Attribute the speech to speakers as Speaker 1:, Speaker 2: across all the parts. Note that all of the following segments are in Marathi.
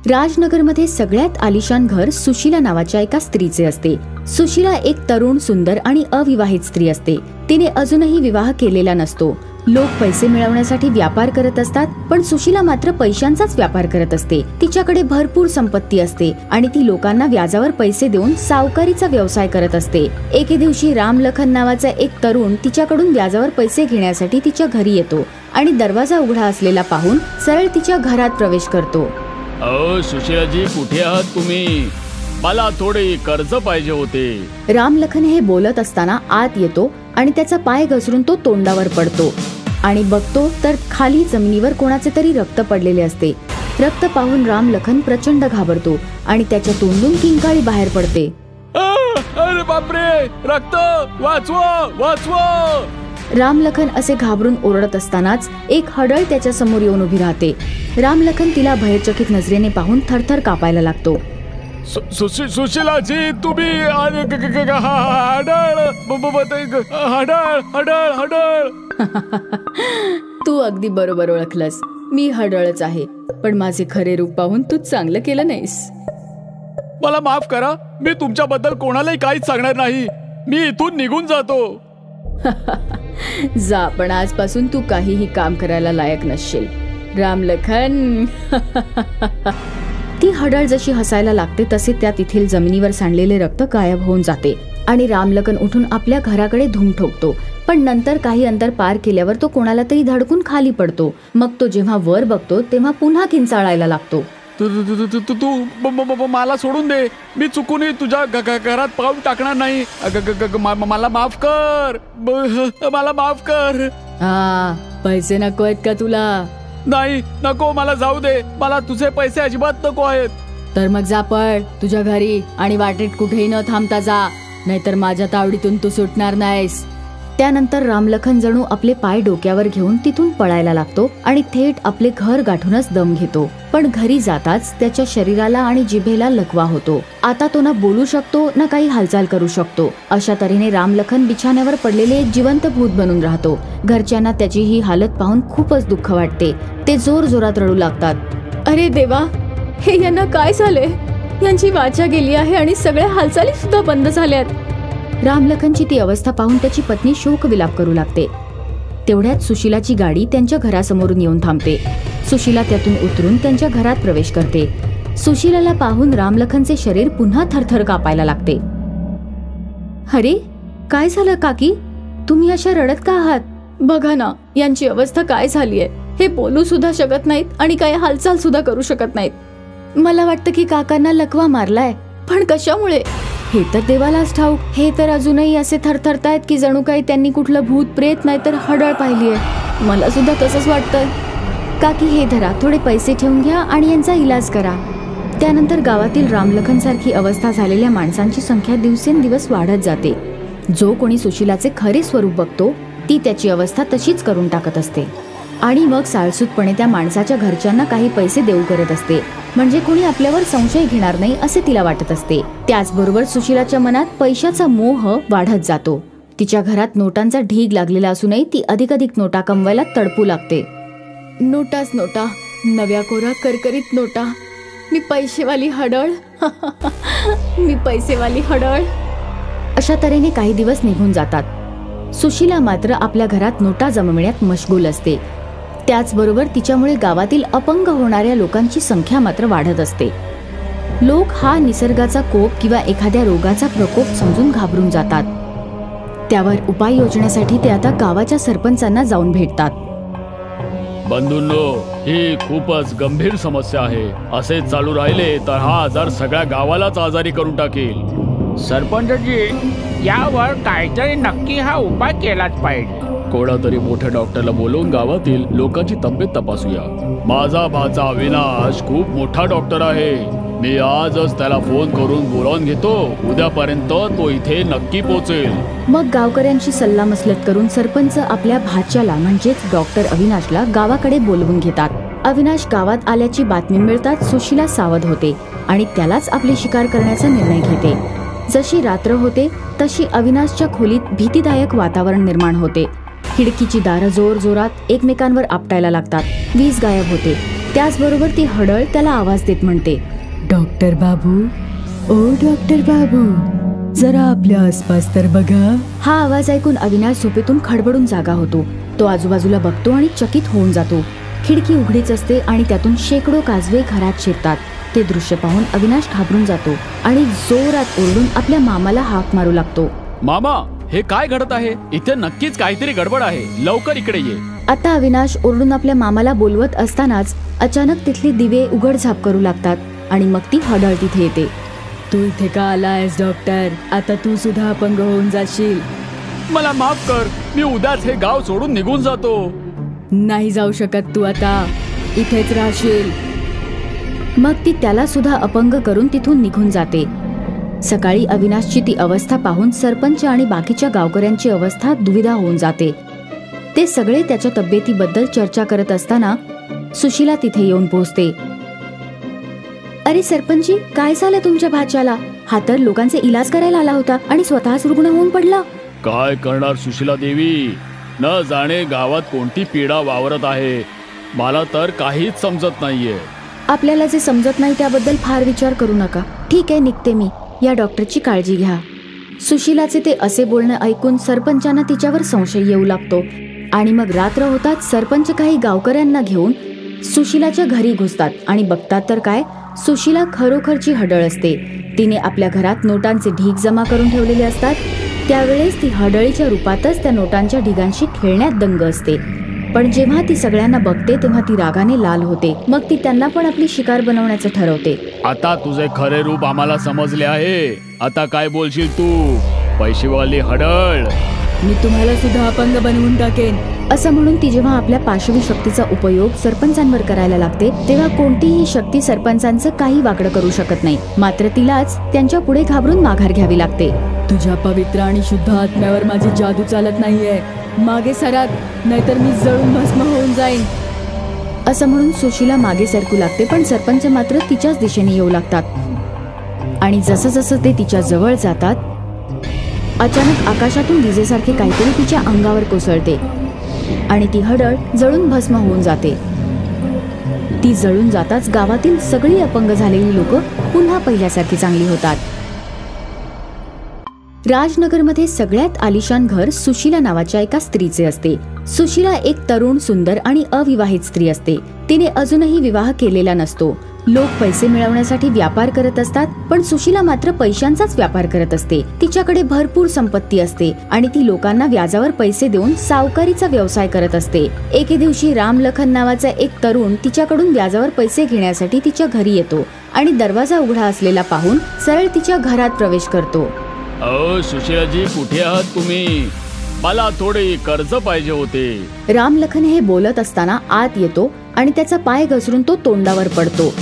Speaker 1: राजनगरमध्ये सगळ्यात आलिशान घर सुशीला नावाच्या एका स्त्रीचे असते. सुशीला एक तरुण, सुंदर आणि अविवाहित स्त्री असते. तिने अजूनही विवाह केलेला नसतो. लोक पैसे मिळवण्यासाठी व्यापार करत असतात, पण सुशीला मात्र पैशांचाच व्यापार करत असते. तिच्याकडे भरपूर संपत्ती असते आणि ती लोकांना व्याजावर पैसे देऊन सावकारीचा व्यवसाय करत असते. एके दिवशी रामलखन नावाचा एक तरुण तिच्याकडून व्याजावर पैसे घेण्यासाठी तिच्या घरी येतो आणि दरवाजा उघडा असलेला पाहून सरळ तिच्या घरात प्रवेश करतो.
Speaker 2: सुशीलाजी, कुठे आहात तुम्ही? मला थोडे कर्ज पाहिजे होते.
Speaker 1: रामलखन हे बोलत असताना आत येतो आणि त्याचा पाय घसरून तो तोंडावर पडतो आणि बघतो तर खाली जमिनीवर कोणाचे तरी रक्त पडलेले असते. रक्त पाहून रामलखन प्रचंड घाबरतो आणि त्याच्या तोंडून किंकाळी बाहेर पडते.
Speaker 2: अरे बापरे, रक्त! वाचवा, वाचवा!
Speaker 1: रामलखन असे घाबरून ओरडत असतानाच एक हडळ त्याच्या समोर येऊन उभी राहते. रामलखन तिला भयचकित नजरेने पाहून थरथर कापायला लागतो.
Speaker 2: सुशीलाजी, तुम्ही हडळ हडळ हडळ.
Speaker 1: तू अगदी बरोबर ओळखलंस. मी हडळच आहे, पण माझे खरे रूप पाहून तू चांगलं केलं नाहीस.
Speaker 2: मला माफ करा. मी तुमच्याबद्दल कोणालाही काहीच सांगणार नाही. मी इथून निघून जातो.
Speaker 1: जा, पण आजपासून तू काहीही काम करायला लायक नसशील, रामलखन. ती हडळ जशी हसायला लागते तसे त्या तेथील जमिनीवर सांडलेले रक्त गायब होऊन जाते आणि रामलखन उठून आपल्या घराकडे धूम ठोकतो. पण नंतर काही अंतर पार केल्यावर तो कोणाला तरी धडकून खाली पडतो. मग तो जेव्हा वर बघतो तेव्हा पुन्हा किंचाळायला लागतो.
Speaker 2: तू मला सोडून दे. मी चुकूनही तुझ्या घरात पाऊल टाकणार नाही. मला माफ कर. मला माफ कर.
Speaker 1: पैसे नको आहेत का तुला?
Speaker 2: नाही, नको. मला जाऊ दे. मला तुझे पैसे अजिबात नको आहेत.
Speaker 1: तर मग जा, पळ तुझ्या घरी आणि वाटेत कुठेही न थांबता जा, नाहीतर माझ्या तावडीतून तू सुटणार नाहीस. त्यानंतर रामलखन जणू आपले पाय डोक्यावर घेऊन तिथून पळायला लागतो आणि थेट आपले घर गाठूनच दम घेतो. पण घरी जाताच त्याच्या शरीराला आणि जिभेला लकवा होतो. आता तो ना बोलू शकतो ना काही हालचाल करू शकतो. अशा तऱ्हेने रामलखन बिछाण्यावर पडलेले एक जिवंत भूत बनून राहतो. घरच्यांना त्याची ही हालत पाहून खूपच दुःख वाटते. ते जोर जोरात रडू लागतात. अरे देवा, हे यांना काय झाले? यांची वाचा गेली आहे आणि सगळ्या हालचाली सुद्धा बंद झाल्यात. रामलखनची ती अवस्था पाहून त्याची पत्नी शोक विलाप करू लागते. तेवढ्यात सुशीलाची गाडी त्यांच्या घरासमोरून येऊन थांबते. सुशीला त्यातून उतरून त्यांच्या घरात प्रवेश करते. सुशीलाला पाहून रामलखनचे शरीर पुन्हा थरथर कापायला लागते. अरे, काय झालं काकी? तुम्ही अशा रडत का आहात? बघा ना, यांची अवस्था काय झाली आहे. हे बोलू सुद्धा शकत नाहीत आणि काही हालचाल सुद्धा करू शकत नाहीत. मला वाटतं की काकांना लकवा मारलाय, पण कशामुळे हे तर देवालाच ठाऊक. हे तर अजूनही असे थरथरतायत की जणू काही त्यांनी कुठलं भूत, प्रेत नाही तर हडळ पाहिली आहे. मला सुद्धा तसंच वाटतंय. काकी, हे धरा, थोडे पैसे ठेवून घ्या आणि यांचा इलाज करा. त्यानंतर गावातील रामलखन सारखी अवस्था झालेल्या माणसांची संख्या दिवसेंदिवस वाढत जाते. जो कोणी सुशीलाचे खरे स्वरूप बघतो ती त्याची अवस्था तशीच करून टाकत असते आणि मग साळसूतपणे त्या माणसाच्या घरच्यांना काही पैसे देऊ करत असते, म्हणजे कोणी आपल्यावर संशय घेणार नाही असे तिला वाटत असते. त्याचबरोबर सुशीलाच्या मनात पैशाचा मोह वाढत जातो. तिच्या घरात नोटांचा ढीग लागलेला असूनही ती अधिकाधिक नोटा कमवायला तडपू लागते. नोटाच नोटा, नव्या कोरा करकरीत नोटा. मी पैसेवाली हडळ. मी पैसेवाली हडळ. अशा तऱ्हेने काही दिवस निघून जातात. सुशीला मात्र आपल्या घरात नोटा जमविण्यात मशगूल असते. त्याचबरोबर तिच्यामुळे गावातील अपंग होणाऱ्या लोकांची संख्या मात्र वाढत असते. लोक हा निसर्गाचा कोप किंवा एखाद्या रोगाचा प्रकोप समजून घाबरून जातात. त्यावर उपाय योजण्यासाठी ते आता गावाच्या सरपंचांना जाऊन भेटतात.
Speaker 2: बंधूंनो, ही खूपच गंभीर समस्या आहे. असे चालू राहिले तर हा आजार सगळ्या गावालाच आजारी करून टाकेल.
Speaker 3: सरपंचजी, यावर काहीतरी नक्की हा उपाय केलाच पाहिजे.
Speaker 2: कोणातरी मोठ्या डॉक्टरला बोलवून गावातील लोकांची तब्येत तपासूया. माझा भाचा अविनाश खूप मोठा डॉक्टर आहे. मी आजच त्याला फोन करून बोलावून घेतो. उद्यापर्यंत तो इथे नक्की पोहोचेल.
Speaker 1: मग गावकऱ्यांची सल्लामसलत करून सरपंच आपल्या भाच्याला म्हणजेच डॉक्टर अविनाशला गावाकडे बोलवून घेतात. अविनाश गावात आल्याची बातमी मिळताच सुशीला सावध होते आणि त्यालाच आपली शिकार करण्याचा निर्णय घेते. जशी रात्र होते तशी अविनाशच्या खोलीत भीतीदायक वातावरण निर्माण होते. खिडकीची दारं जोर जोरात एकमेकांवर आपटायला लागतात. वीज गायब होते. त्याचबरोबर ती हडळ त्याला आवाज देत म्हणते, डॉक्टर बाबू, ओ डॉक्टर बाबू, जरा आपल्या आसपास तर बघा. हा आवाज ऐकून अविनाश झोपेतून खडबडून जागा होतो. तो आजूबाजूला बघतो आणि चकित होऊन जातो. खिडकी उघडीच असते आणि त्यातून शेकडो काजवे घरात शिरतात. ते दृश्य पाहून अविनाश घाबरून जातो आणि जोरात ओरडून आपल्या मामाला हाक मारू लागतो.
Speaker 2: मामा, हे काय घडत आहे? इथे नक्कीच काहीतरी गडबड आहे, लवकर इकडे ये.
Speaker 1: आता अविनाश ओरडून आपल्या मामाला बोलवत असतानाच अचानक तिथली दिवे उघडझाप करू लागतात आणि मग ती हडळ तिथे येते. तू इथे का आलायस डॉक्टर? आता तू सुद्धा अपंग होऊन जाशील.
Speaker 2: मला माफ कर, मी उद्याच हे गाव सोडून निघून जातो.
Speaker 1: नाही जाऊ शकत तू, आता इथेच राहशील. मग ती त्याला सुद्धा अपंग करून तिथून निघून जाते. सकाळी अविनाशची ती अवस्था पाहून सरपंच आणि बाकीच्या गावकऱ्यांची अवस्था दुविधा होऊन जाते. ते सगळे त्याच्या तब्येतीबद्दल चर्चा करत असताना सुशीला तिथे येऊन पोहोचते. अरे सरपंची, काय झालं तुमच्या भाच्याला? हा तर लोकांचे इलाज करायला आला होता आणि स्वतःच रुग्ण होऊन पडला.
Speaker 2: काय करणार सुशीला देवी, न जाणे गावात कोणती पीडा वावरत आहे. मला तर काहीच समजत नाहीये.
Speaker 1: आपल्याला जे समजत नाही त्याबद्दल फार विचार करू नका. ठीक आहे, निघते मी. या डॉक्टरची काळजी घ्या. सुशीलाचे ते असे बोलणं ऐकून सरपंचांना तिच्यावर संशय येऊ लागतो आणि मग रात्र होताच सरपंच काही गावकऱ्यांना घेऊन सुशीलाच्या घरी घुसतात आणि बघतात तर काय, सुशीला खरोखरची हडळ असते. तिने आपल्या घरात नोटांचे ढीग जमा करून ठेवलेले असतात. त्यावेळेस ती हडळीच्या रूपातच त्या नोटांच्या ढिगांशी खेळण्यात दंग असते. पण जेव्हा ती सगळ्यांना बघते तेव्हा ती रागाने लाल होते. मग ती त्यांना पण आपली शिकार बनवण्याचं ठरवते.
Speaker 2: आता तुझे खरे रूप आम्हाला समजले आहे. आता काय बोलशील तू, पैसेवाली हडळ?
Speaker 1: मी तुम्हाला सुद्धा अपंग बनवून टाकेन. असं म्हणून ती जेव्हा आपल्या पाशवी शक्तीचा उपयोग सरपंचांवर करायला लागते तेव्हा कोणतीही शक्ती सरपंचांचं काही वाकडं करू शकत नाही. मात्र तिलाच त्यांच्या पुढे घाबरून माघार घ्यावी लागते. तुझ्या पवित्र आणि शुद्ध आत्म्यावर माझी जादू चालत नाहीये. मागे सरात, नाहीतर मी जळून भस्म होऊन जाईन. असं म्हणून सुशीला मागे सरकू लागते. पण सरपंच मात्र तिच्याच दिशेने येऊ लागतात आणि जसं जसं ते तिच्या जवळ जातात अचानक आकाशातून विजेसारखे काहीतरी तिच्या अंगावर कोसळते आणि ती हडळ जळून भस्म होऊन जाते. ती जळून जाताच गावातील सगळी अपंग झालेली लोक पुन्हा पहिल्यासारखी चांगली होतात. राजनगरमध्ये सगळ्यात आलिशान घर सुशीला नावाच्या एका स्त्रीचे असते. सुशीला एक तरुण, सुंदर आणि अविवाहित स्त्री असते. तिने अजूनही विवाह केलेला नसतो. लोक पैसे मिळवण्यासाठी व्यापार करत असतात, पण सुशीला मात्र पैशांचाच व्यापार करत असते. तिच्याकडे भरपूर संपत्ती असते आणि ती लोकांना व्याजावर पैसे देऊन सावकारीचा व्यवसाय करत असते. एके दिवशी रामलखन नावाचा एक तरुण तिच्याकडून व्याजावर पैसे घेण्यासाठी तिच्या घरी येतो आणि दरवाजा उघडा असलेला पाहून सरळ तिच्या घरात प्रवेश करतो.
Speaker 2: अहो सुशीलाजी, कुठे आहात तुम्ही? मला थोडे कर्ज पाहिजे होते.
Speaker 1: रामलखन हे बोलत असताना आत येतो आणि त्याचा पाय घसरून तो तोंडावर पडतो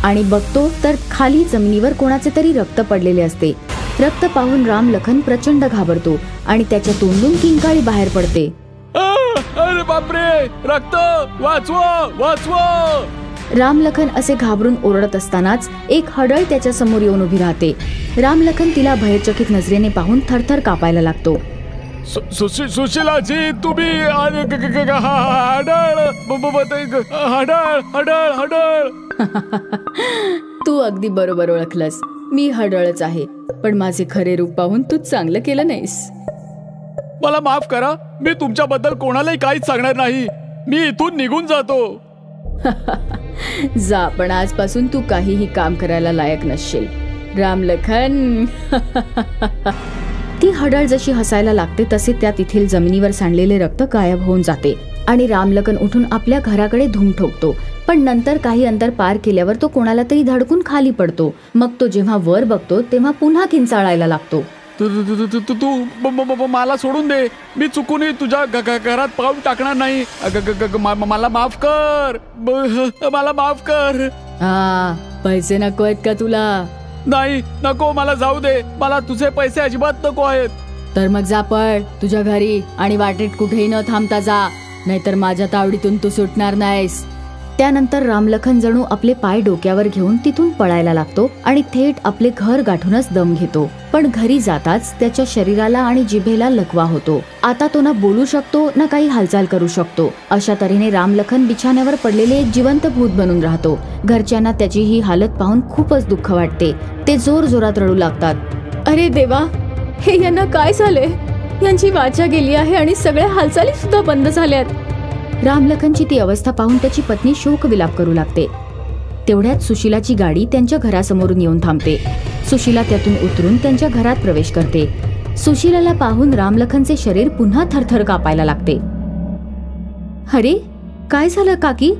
Speaker 1: आणि बघतो तर खाली जमिनीवर कोणाचे तरी रक्त पडलेले असते. रक्त पाहून रामलखन प्रचंड घाबरतो आणि त्याच्या तोंडून किंकाळी बाहेर पडते.
Speaker 2: अरे बापरे, रक्त! वाचवा, वाचवा!
Speaker 1: रामलखन असे घाबरून ओरडत असतानाच एक हडळ त्याच्या समोर येऊन उभी राहते. रामलखन तिला भयचकित नजरेने पाहून थरथर कापायला लागतो.
Speaker 2: सुशीलाजी, तुम्ही हडळ हडळ हडळ हडळ.
Speaker 1: तू अगदी बरोबर ओळखलंस. मी हडळच आहे, पण माझे खरे रूप पाहून तू चांगलं केलं नाहीस.
Speaker 2: मला माफ करा, मी तुमच्याबद्दल कोणालाही काहीच सांगणार नाही. मी इथून निघून जातो.
Speaker 1: जा, पण आजपासून तू काहीही काम करायला लायक नसशील रामलखन. ती हडळ जशी हसायला लागते तसे त्या तेथील जमिनीवर सांडलेले रक्त गायब होऊन जाते आणि रामलखन उठून आपल्या घराकडे धूम ठोकतो. पण नंतर काही अंतर पार केल्यावर तो कोणाला तरी धडकून खाली पडतो. मग तो जेव्हा वर बघतो तेव्हा पुन्हा किंचाळायला लागतो.
Speaker 2: तू मला सोडून दे. मी चुकूनही तुझ्या घरात पाऊल टाकणार नाही. मला माफ कर, मला माफ कर.
Speaker 1: पैसे नको आहेत का तुला?
Speaker 2: नाही, नको, मला जाऊ दे. मला तुझे पैसे अजिबात नको आहेत.
Speaker 1: तर मग जा, पळ तुझ्या घरी आणि वाटेत कुठेही न थांबता जा, नाहीतर माझ्या तावडीतून तू सुटणार नाहीस. त्यानंतर रामलखन जणू आपले पाय डोक्यावर घेऊन तिथून पळायला लागतो आणि थेट आपले घर गाठूनच दम घेतो. पण घरी जाताच त्याच्या शरीराला आणि जिभेला लकवा होतो. आता तो ना बोलू शकतो ना काही हालचाल करू शकतो. अशा तऱ्हेने रामलखन बिछाण्यावर पडलेले एक जिवंत भूत बनून राहतो. घरच्यांना त्याची ही हालत पाहून खूपच दुःख वाटते. ते जोर जोरात रडू लागतात.
Speaker 4: अरे देवा, हे यांना काय झाले? यांची वाचा गेली आहे आणि सगळ्या हालचाली सुद्धा बंद झाल्यात.
Speaker 1: रामलखनची ती अवस्था पाहून त्याची पत्नी शोक विलाप करू लागते. तेवढ्यात सुशीलाची गाडी त्यांच्या घरासमोरून येऊन थांबते. सुशीला त्यातून उतरून त्यांच्या घरात प्रवेश करते. सुशीलाला पाहून रामलखनचे शरीर पुन्हा थरथर कापायला लागते.
Speaker 4: अरे, काय झालं काकी?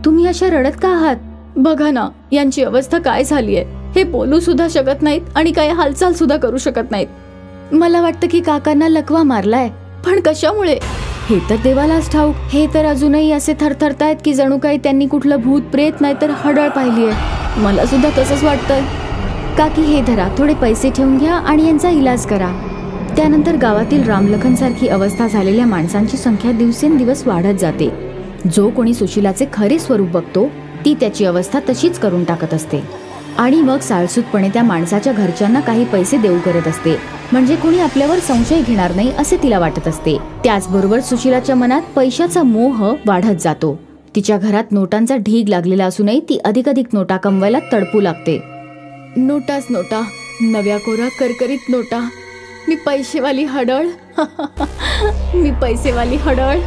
Speaker 4: तुम्ही अशा रडत का आहात? बघा ना, यांची अवस्था काय झाली आहे. हे बोलू सुद्धा शकत नाहीत आणि काही हालचाल सुद्धा करू शकत नाहीत.
Speaker 1: मला वाटतं की काकांना लकवा मारलाय.
Speaker 4: पण कशामुळे?
Speaker 1: हे तर देवालाच ठाऊक. हे तर अजूनही असे थरथरतायत की जणू काही त्यांनी कुठलं भूत प्रेत नाही तर हडळ पाहिली आहे.
Speaker 4: मला सुद्धा तसंच वाटतंय.
Speaker 1: काकी, हे धरा, थोडे पैसे ठेवून घ्या आणि यांचा इलाज करा. त्यानंतर गावातील रामलखन सारखी अवस्था झालेल्या माणसांची संख्या दिवसेंदिवस वाढत जाते. जो कोणी सुशीलाचे खरे स्वरूप बघतो ती त्याची अवस्था तशीच करून टाकत असते आणि मग साळसूतपणे त्या माणसाच्या घरच्यांना काही पैसे देऊ करत असते, म्हणजे कोणी आपल्यावर संशय घेणार नाही असे तिला वाटत असते. त्याचबरोबर सुशीलाच्या मनात पैशाचा मोह वाढत जातो. तिच्या घरात नोटांचा ढीग लागलेला असूनही ती अधिकाधिक नोटा कमवायला तडपू लागते.
Speaker 4: नोटाच नोटा, नव्या कोरा करकरीत नोटा. मी पैसेवाली हडळ. मी पैसेवाली हडळ.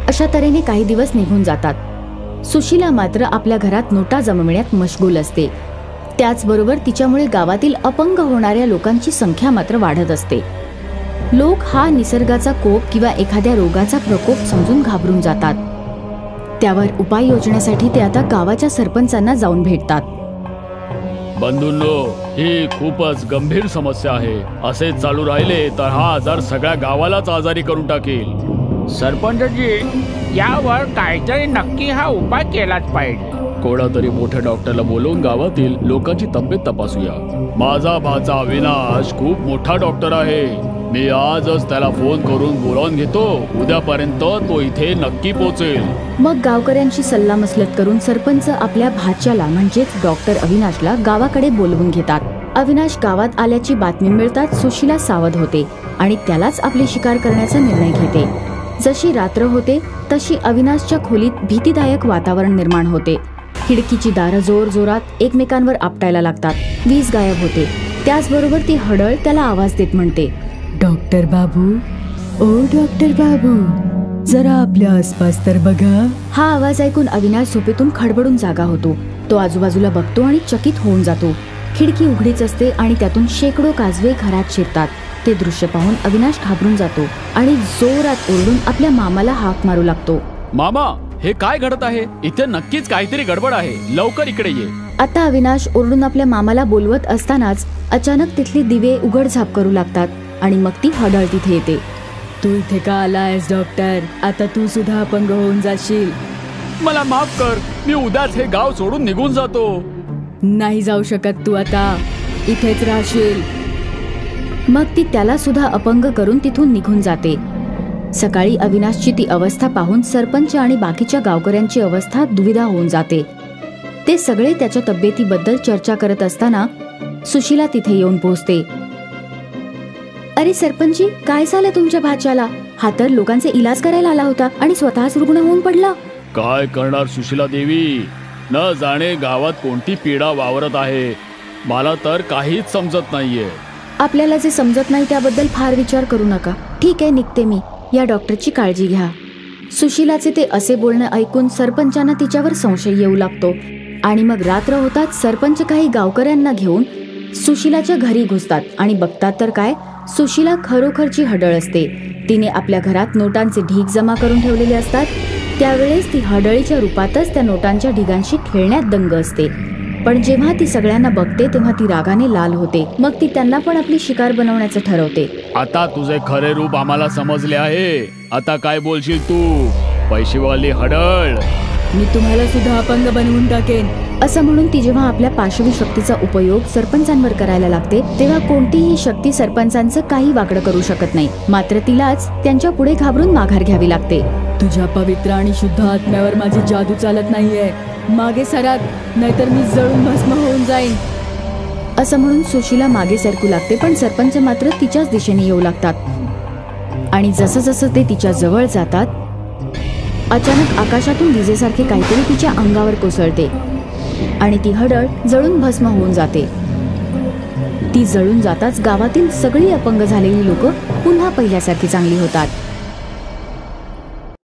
Speaker 1: अशा तऱ्हेने काही दिवस निघून जातात. सुशीला मात्र आपल्या घरात नोटा जमविण्यात मशगूल असते. त्याचबरोबर तिच्यामुळे गावातील अपंग होणाऱ्या लोकांची संख्या मात्र वाढत असते. लोक हा निसर्गाचा कोप किंवा एखाद्या रोगाचा प्रकोप समजून घाबरून जातात. त्यावर उपाय योजण्यासाठी ते आता गावाच्या सरपंचांना जाऊन भेटतात.
Speaker 2: बंधूंनो, ही खूपच गंभीर समस्या आहे. असे चालू राहिले तर हा आजार सगळ्या गावालाच आजारी करून टाकेल.
Speaker 3: सरपंचजी, यावर काहीतरी नक्की हा उपाय केलाच पाहिजे.
Speaker 2: कोणातरी मोठ्या डॉक्टरला बोलवून गावातील लोकांची तब्येत तपासूया. माझा भाचा अविनाश खूप मोठा डॉक्टर आहे. मी आजच त्याला फोन करून बोलावून घेतो. उद्यापर्यंत तो इथे नक्की पोहोचेल.
Speaker 1: मग गावकऱ्यांची सल्लामसलत करून सरपंच आपल्या भाच्याला म्हणजेच डॉक्टर अविनाशला गावाकडे बोलवून घेतात. अविनाश गावात आल्याची बातमी मिळताच सुशीला सावध होते आणि त्यालाच आपली शिकार करण्याचा निर्णय घेते. जशी रात्र होते तशी अविनाशच्या खोलीत भीतीदायक वातावरण निर्माण होते. खिडकीची दारं जोर जोरात एकमेकांवर आपटायला लागतात. वीज गायब होते. त्याचबरोबर ती हडळ त्याला आवाज देत म्हणते,
Speaker 4: डॉक्टर बाबू, ओ डॉक्टर बाबू, जरा आपल्या आसपास तर बघा.
Speaker 1: हा आवाज ऐकून अविनाश झोपेतून खडबडून जागा होतो. तो आजूबाजूला बघतो आणि चकित होऊन जातो. खिडकी उघडीच असते आणि त्यातून शेकडो काजवे घरात शिरतात. ते दृश्य पाहून अविनाश घाबरून जातो आणि जोरात ओरडून आपल्या मामाला हाक मारू लागतो.
Speaker 2: मामा, हे काय घडत आहे? इथे नक्कीच काहीतरी गडबड आहे. लवकर इकडे ये.
Speaker 1: आता अविनाश ओरडून आपल्या मामाला बोलवत असतानाच अचानक तिथली दिवे उघडझाप करू लागतात आणि मग ती हडळ तिथे येते.
Speaker 4: तू इथे का आलायस डॉक्टर? आता तू सुद्धा अपंग होऊन जाशील.
Speaker 2: मला माफ कर. मी उद्याच हे गाव सोडून निघून जातो.
Speaker 4: नाही जाऊ शकत तू आता. इथेच राहशील.
Speaker 1: मग ती त्याला सुद्धा अपंग करून तिथून निघून जाते. सकाळी अविनाशची ती अवस्था पाहून सरपंच आणि बाकीच्या गावकऱ्यांची अवस्था दुविधा होऊन जाते. ते सगळे त्याच्या तब्येतीबद्दल चर्चा करत असताना सुशीला तिथे येऊन पोहोचते. अरे सरपंची, काय झालं तुमच्या भाच्याला? हा तर लोकांचे इलाज करायला आला होता आणि स्वतःच रुग्ण होऊन पडला.
Speaker 2: काय करणार सुशीला देवी? न जाणे गावात कोणती पीडा वावरत आहे. मला तर काहीच समजत नाहीये.
Speaker 1: आपल्याला जे समजत नाही त्याबद्दल फार विचार करू नका. ठीक आहे, निघते मी. या डॉक्टरची काळजी घ्या. सुशीलाचे ते असे बोलणं ऐकून सरपंचांना तिच्यावर संशय येऊ लागतो आणि मग रात्र होताच सरपंच काही गावकऱ्यांना घेऊन सुशीलाच्या घरी घुसतात आणि बघतात तर काय, सुशीला खरोखरची हडळ असते. तिने आपल्या घरात नोटांचे ढीग जमा करून ठेवलेले असतात. त्यावेळेस ती हडळीच्या रूपातच त्या नोटांच्या ढिगांशी खेळण्यात दंग असते. पण जेव्हा ती सगळ्यांना बघते तेव्हा ती रागाने लाल होते. मग ती त्यांना पण आपली शिकार बनवण्याचं ठरवते.
Speaker 2: आता तुझे खरे रूप आम्हाला समजले आहे. आता काय बोलशील तू? पैसेवाली हडळ,
Speaker 1: मी तुम्हाला सुद्धा अपंग बनवून टाकेन.
Speaker 4: असं म्हणून ती जेव्हा आपल्या पाशवी शक्तीचा उपयोग सरपंचांवर करायला लागते तेव्हा कोणतीही शक्ती सरपंचांचं काही वाकडं करू शकत नाही. मात्र तिलाच त्यांच्या पुढे घाबरून माघार घ्यावी लागते.
Speaker 1: तुझ्या पवित्र आणि शुद्ध आत्म्यावर माझी जादू चालत नाहीये. मागे सरात, नाहीतर मी जळून भस्म होऊन जाईन.
Speaker 4: असं म्हणून सुशीला मागे सरकू लागते, पण सरपंच मात्र तिच्याच दिशेने येऊ लागतात. आणि जसं जसं ते तिच्या जवळ जातात अचानक आकाशातून विजेसारखे काहीतरी तिच्या अंगावर कोसळते आणि ती हडळ जळून भस्म होऊन जाते. ती जळून जाताच गावातील सगळी अपंग झालेली लोक पुन्हा पहिल्यासारखी चांगली होतात.